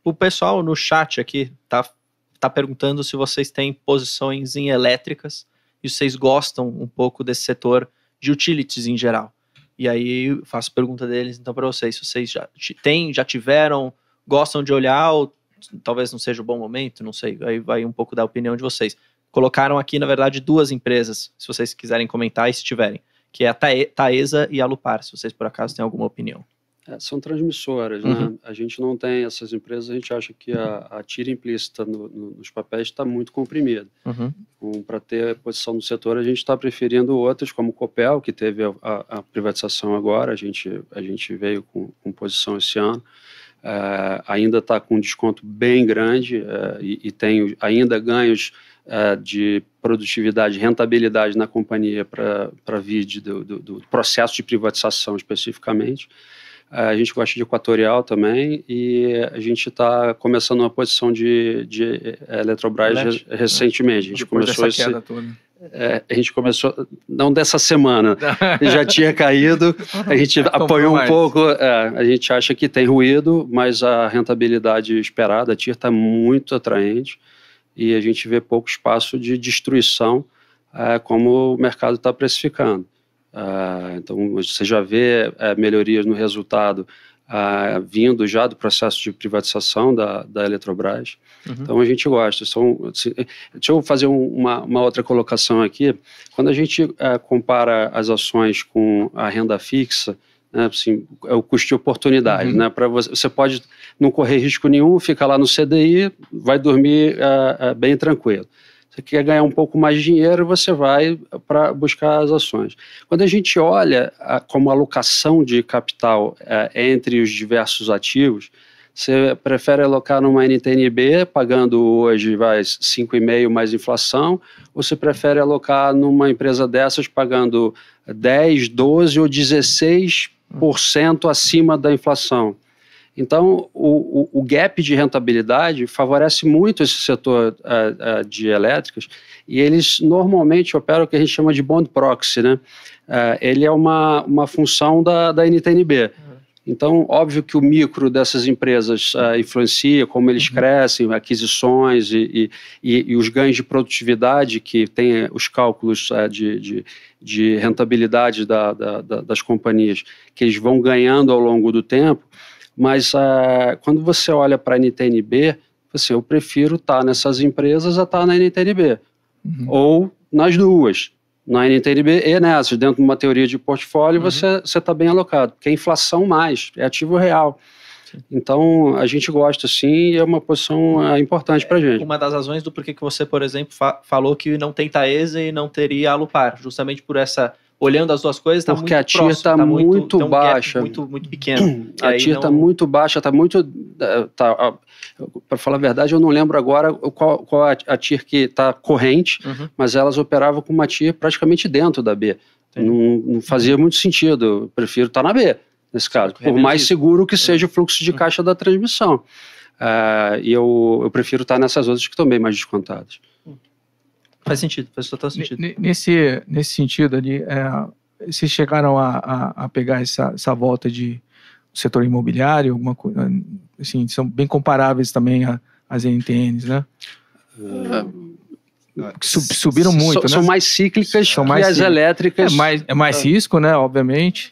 O pessoal no chat aqui tá perguntando se vocês têm posições em elétricas e vocês gostam um pouco desse setor de utilities em geral. E aí eu faço pergunta deles então para vocês, se vocês já tiveram, gostam de olhar ou talvez não seja o bom momento, não sei, aí vai um pouco da opinião de vocês. Colocaram aqui, na verdade, 2 empresas, se vocês quiserem comentar e se tiverem, que é a Taesa e a Alupar, se vocês por acaso têm alguma opinião. São transmissoras, né? A gente não tem essas empresas, a gente acha que a tira implícita nos papéis está muito comprimida. Para ter posição no setor, a gente está preferindo outras, como o Copel, que teve a privatização agora, a gente veio com posição esse ano, ainda está com um desconto bem grande e tem ainda ganhos de produtividade, rentabilidade na companhia para vir do processo de privatização especificamente. A gente gosta de Equatorial também e a gente está começando uma posição de Eletrobras recentemente. A gente começou, não dessa semana, já tinha caído, a gente apoiou um pouco, a gente acha que tem ruído, mas a rentabilidade esperada, a TIR está muito atraente e a gente vê pouco espaço de destruição como o mercado está precificando. Então, você já vê melhorias no resultado vindo já do processo de privatização da Eletrobras. Então, a gente gosta. Deixa eu fazer uma outra colocação aqui. Quando a gente compara as ações com a renda fixa, né, assim, é o custo de oportunidade. Né, você pode não correr risco nenhum, fica lá no CDI, vai dormir bem tranquilo. Você quer ganhar um pouco mais de dinheiro, você vai para buscar as ações. Quando a gente olha como alocação de capital entre os diversos ativos, você prefere alocar numa NTNB, pagando hoje 5,5% mais inflação, ou você prefere alocar numa empresa dessas pagando 10%, 12% ou 16% acima da inflação? Então, o gap de rentabilidade favorece muito esse setor de elétricas e eles normalmente operam o que a gente chama de bond proxy, né? Ele é uma função da NTNB. Então, óbvio que o micro dessas empresas influencia, como eles crescem, aquisições e os ganhos de produtividade, que tem os cálculos de rentabilidade das companhias, que eles vão ganhando ao longo do tempo. Mas quando você olha para a NTNB, eu prefiro estar nessas empresas a estar na NTNB. Ou nas duas, na NTNB e nessas. Dentro de uma teoria de portfólio, você está bem alocado, porque é inflação mais, é ativo real. Então, a gente gosta sim e é uma posição importante para a gente. Uma das razões do porquê que você, por exemplo, falou que não tem Taesa e não teria Alupar, justamente por essa... Olhando as duas coisas, está muito próximo. Porque a TIR está muito baixa. Muito pequeno. A TIR está muito baixa, está muito... para falar a verdade, eu não lembro agora qual a TIR que está corrente, mas elas operavam com uma TIR praticamente dentro da B. Não fazia muito sentido. Eu prefiro estar na B, nesse caso. Por mais seguro que seja o fluxo de caixa da transmissão. E eu prefiro estar nessas outras que estão bem mais descontadas. Faz sentido, faz total sentido. Nesse sentido ali, vocês chegaram a pegar essa volta de setor imobiliário, alguma coisa, assim, são bem comparáveis também às NTNs, né? Subiram muito, né? São mais cíclicas que as elétricas. É mais risco, né? Obviamente.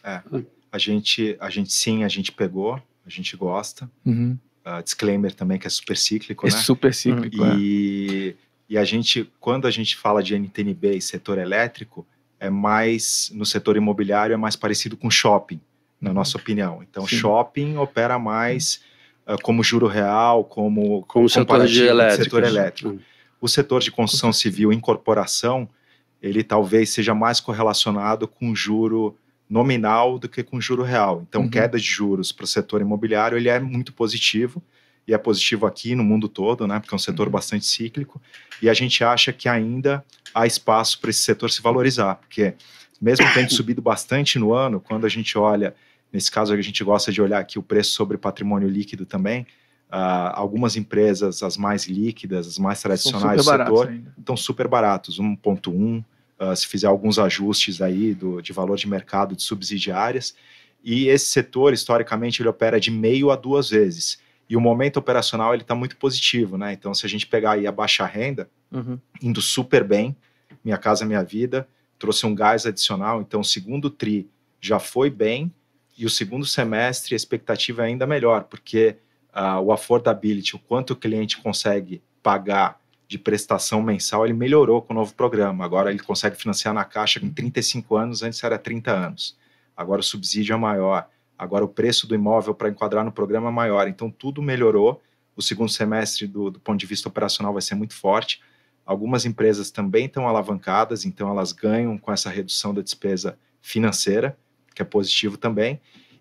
A gente pegou, a gente gosta. Disclaimer também que é super cíclico, né? É super cíclico, E a gente, quando a gente fala de NTNB e setor elétrico, é mais, no setor imobiliário, é mais parecido com shopping, na nossa opinião. Então, shopping opera mais como juro real, como setor elétrico. O setor de construção civil, incorporação, ele talvez seja mais correlacionado com juro nominal do que com juro real. Então, queda de juros para o setor imobiliário, ele é muito positivo, e é positivo aqui no mundo todo, né, porque é um setor bastante cíclico, e a gente acha que ainda há espaço para esse setor se valorizar, porque mesmo tendo subido bastante no ano, quando a gente olha, nesse caso a gente gosta de olhar aqui o preço sobre patrimônio líquido também, algumas empresas, as mais líquidas, as mais tradicionais do setor, estão super baratos, 1,1, se fizer alguns ajustes aí de valor de mercado de subsidiárias, e esse setor, historicamente, ele opera de 0,5 a 2 vezes. E o momento operacional ele está muito positivo, né? Então, se a gente pegar aí a baixa renda, indo super bem, Minha Casa Minha Vida, trouxe um gás adicional. Então, o segundo TRI já foi bem, e o segundo semestre a expectativa é ainda melhor, porque o affordability, o quanto o cliente consegue pagar de prestação mensal, ele melhorou com o novo programa. Agora ele consegue financiar na Caixa com 35 anos, antes era 30 anos. Agora o subsídio é maior. Agora o preço do imóvel para enquadrar no programa é maior. Então tudo melhorou. O segundo semestre, do ponto de vista operacional, vai ser muito forte. Algumas empresas também estão alavancadas, então elas ganham com essa redução da despesa financeira, que é positivo também.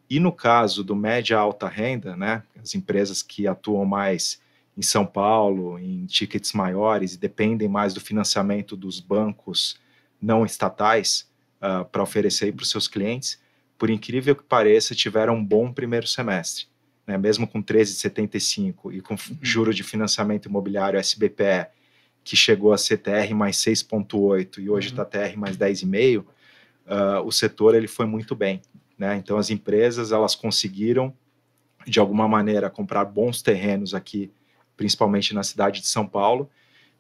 E no caso do média alta renda, né, as empresas que atuam mais em São Paulo, em tickets maiores e dependem mais do financiamento dos bancos não estatais para oferecer para os seus clientes, por incrível que pareça, tiveram um bom primeiro semestre, né? Mesmo com 13,75 e com juro de financiamento imobiliário SBPE, que chegou a ser TR mais 6,8 e hoje está TR mais 10,5, o setor ele foi muito bem, né? Então as empresas elas conseguiram, de alguma maneira, comprar bons terrenos aqui, principalmente na cidade de São Paulo,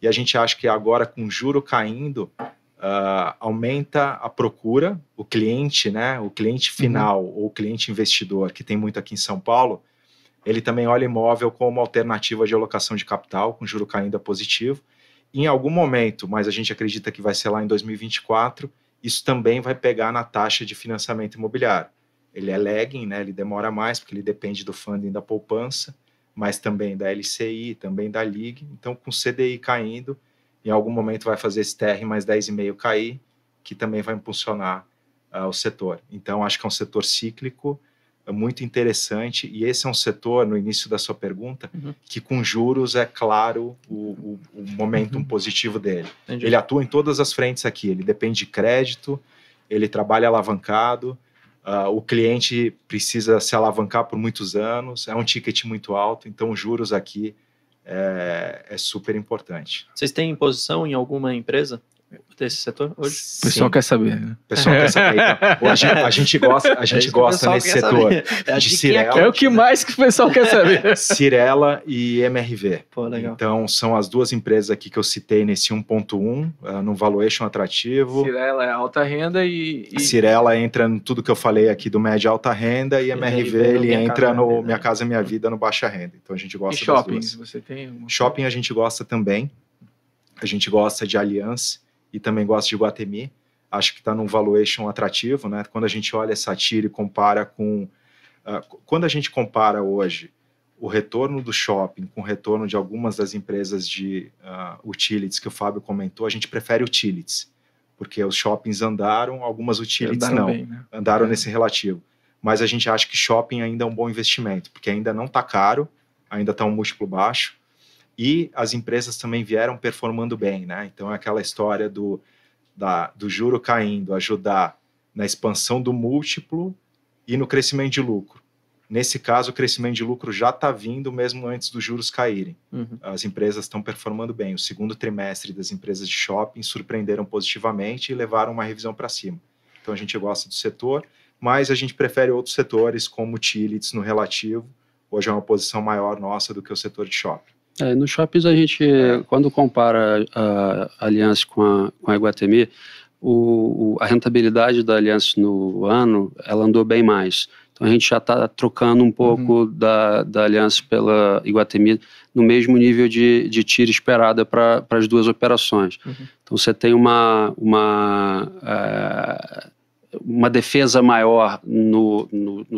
e a gente acha que agora, com juro caindo, aumenta a procura, o cliente, né, o cliente final ou o cliente investidor, que tem muito aqui em São Paulo, ele também olha imóvel como alternativa de alocação de capital, com juro caindo é positivo. Em algum momento, mas a gente acredita que vai ser lá em 2024, isso também vai pegar na taxa de financiamento imobiliário. Ele é lagging, né, ele demora mais, porque ele depende do funding da poupança, mas também da LCI, também da LIG. Então, com o CDI caindo, em algum momento vai fazer esse TR mais 10,5 cair, que também vai impulsionar o setor. Então, acho que é um setor cíclico, muito interessante, e esse é um setor, no início da sua pergunta, que com juros é claro o momentum positivo dele. Entendi. Ele atua em todas as frentes aqui, ele depende de crédito, ele trabalha alavancado, o cliente precisa se alavancar por muitos anos, é um ticket muito alto, então os juros aqui é super importante. Vocês têm posição em alguma empresa desse setor hoje? O pessoal quer saber, né? O pessoal quer saber. Então, hoje a gente gosta nesse setor de Cirela. É o que mais que o pessoal quer saber. Cirela e MRV. Pô, legal. Então, são as duas empresas aqui que eu citei nesse 1.1, no valuation atrativo. Cirela é alta renda e... Cirela entra em tudo que eu falei aqui do média alta renda, e MRV ele entra no Minha Casa Minha Vida, no baixa renda. Então, a gente gosta das shoppings, duas. você tem alguma... Shopping a gente gosta também. A gente gosta de Allianz e também gosta de Iguatemi. Acho que está num valuation atrativo, né? Quando a gente olha essa TIR e compara com... quando a gente compara hoje o retorno do shopping com o retorno de algumas das empresas de utilities que o Fábio comentou, a gente prefere utilities, porque os shoppings andaram, algumas utilities Andaram não. bem, né? Andaram nesse relativo. Mas a gente acha que shopping ainda é um bom investimento, porque ainda não está caro, ainda está um múltiplo baixo, e as empresas também vieram performando bem, né? Então é aquela história do juro caindo, ajudar na expansão do múltiplo e no crescimento de lucro. Nesse caso, o crescimento de lucro já está vindo mesmo antes dos juros caírem. As empresas estão performando bem. O segundo trimestre das empresas de shopping surpreenderam positivamente e levaram uma revisão para cima. Então a gente gosta do setor, mas a gente prefere outros setores como utilities no relativo. Hoje é uma posição maior nossa do que o setor de shopping. Nos shoppings a gente, quando compara a Allianz com a Iguatemi, a rentabilidade da Allianz no ano, ela andou bem mais. Então a gente já está trocando um pouco da Allianz pela Iguatemi no mesmo nível de TIR esperada para as duas operações. Então você tem uma defesa maior no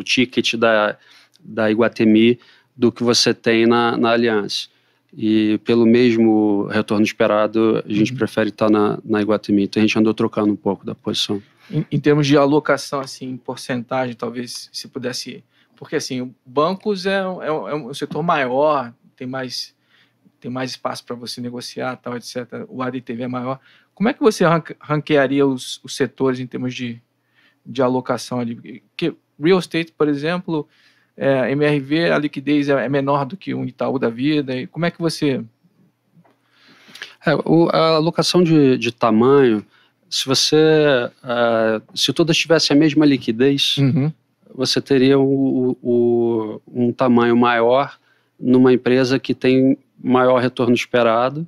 ticket da Iguatemi do que você tem na Allianz. E pelo mesmo retorno esperado, a gente prefere estar na Iguatemi. Então a gente andou trocando um pouco da posição. Em termos de alocação, assim, em porcentagem, talvez se pudesse... Porque, assim, bancos é um setor maior, tem mais espaço para você negociar, tal, etc. O ADTV é maior. Como é que você ranquearia os setores em termos de alocação ali? Porque real estate, por exemplo... MRV, a liquidez é menor do que um Itaú da vida. E como é que você... A alocação de tamanho, se todas tivessem a mesma liquidez, você teria um tamanho maior numa empresa que tem maior retorno esperado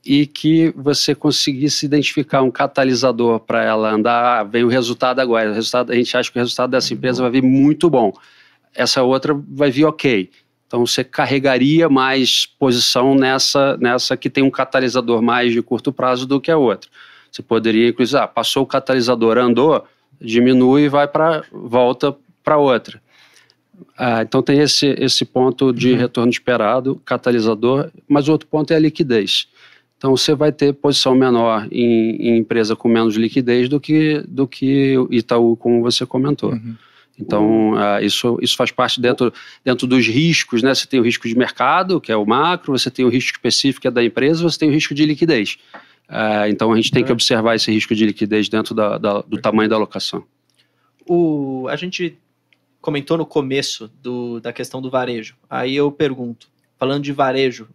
e que você conseguisse identificar um catalisador para ela andar, vem o resultado agora, a gente acha que o resultado dessa empresa vai vir muito bom, essa outra vai vir ok. Então, você carregaria mais posição nessa que tem um catalisador mais de curto prazo do que a outra. Você poderia, inclusive, passou o catalisador, andou, diminui e volta para outra. Então, tem esse ponto de retorno esperado, catalisador, mas o outro ponto é a liquidez. Então, você vai ter posição menor em empresa com menos liquidez do que Itaú, como você comentou. Então, isso faz parte dentro dos riscos, né? Você tem o risco de mercado, que é o macro, você tem o risco específico, que é da empresa, você tem o risco de liquidez. Então, a gente tem que observar esse risco de liquidez dentro do tamanho da alocação. A gente comentou no começo da questão do varejo. Aí eu pergunto, falando de varejo,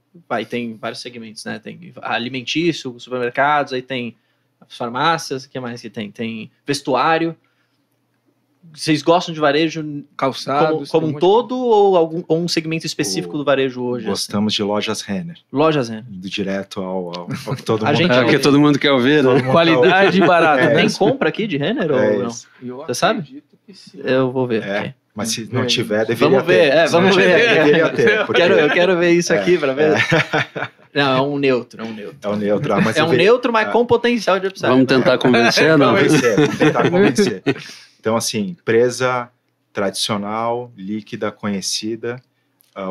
tem vários segmentos, né? Tem alimentício, supermercados, aí tem as farmácias, o que mais que tem? Tem vestuário. Vocês gostam de varejo calçados como um todo ou um segmento específico do varejo hoje? Gostamos de lojas Renner. Lojas Renner. Do direto ao que todo mundo quer. Que todo mundo quer ouvir, né? Qualidade e barato. Tem compra aqui de Renner ou não? Você sabe? Eu vou ver. Okay. Mas se não tiver, deveria vamos ver, ter. Vamos ver. Deveria ter. Porque... Eu quero ver isso aqui para ver. Não, é um neutro. É um neutro. Mas neutro, mas com potencial de upside. Vamos tentar convencer, não? Vamos tentar convencer. Então, assim, empresa tradicional, líquida, conhecida,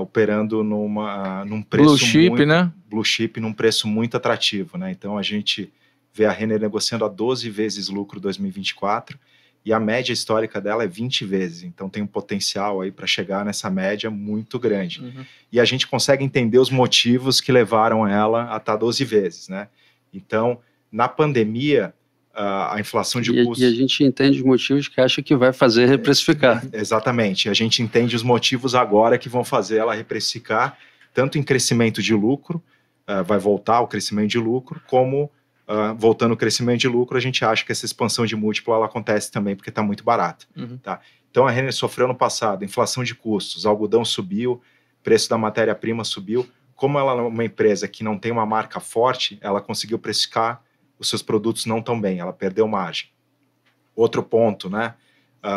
operando num preço Blue chip, né? Blue chip, num preço muito atrativo, né? Então, a gente vê a Renner negociando a 12 vezes lucro 2024 e a média histórica dela é 20 vezes. Então, tem um potencial aí para chegar nessa média muito grande. E a gente consegue entender os motivos que levaram ela a estar 12 vezes, né? Então, na pandemia... a inflação de custos... E a gente entende os motivos que acha que vai fazer reprecificar. Exatamente. A gente entende os motivos agora que vão fazer ela reprecificar, tanto em crescimento de lucro, vai voltar o crescimento de lucro, como voltando o crescimento de lucro, a gente acha que essa expansão de múltiplo ela acontece também porque está muito barata. Tá? Então a Renner sofreu no passado inflação de custos, algodão subiu, preço da matéria-prima subiu. Como ela é uma empresa que não tem uma marca forte, ela conseguiu precificar os seus produtos não tão bem, ela perdeu margem. Outro ponto, né,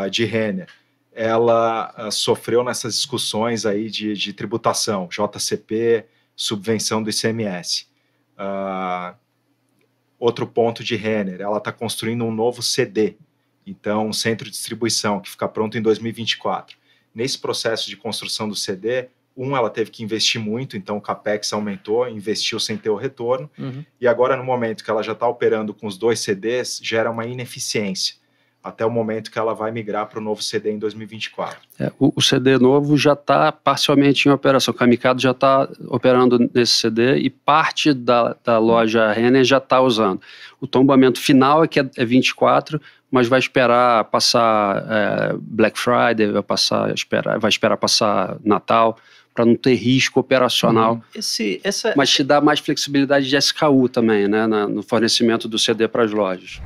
de Renner, ela sofreu nessas discussões aí de tributação, JCP, subvenção do ICMS. Outro ponto de Renner, ela está construindo um novo CD, então um centro de distribuição que fica pronto em 2024. Nesse processo de construção do CD, ela teve que investir muito, então o CAPEX aumentou, investiu sem ter o retorno, e agora no momento que ela já está operando com os 2 CDs, gera uma ineficiência, até o momento que ela vai migrar para o novo CD em 2024. O CD novo já está parcialmente em operação, o Camicado já está operando nesse CD e parte da loja Renner já está usando. O tombamento final é 24, mas vai esperar passar Black Friday, vai esperar passar Natal, para não ter risco operacional, mas te dá mais flexibilidade de SKU também, né, no fornecimento do CD para as lojas.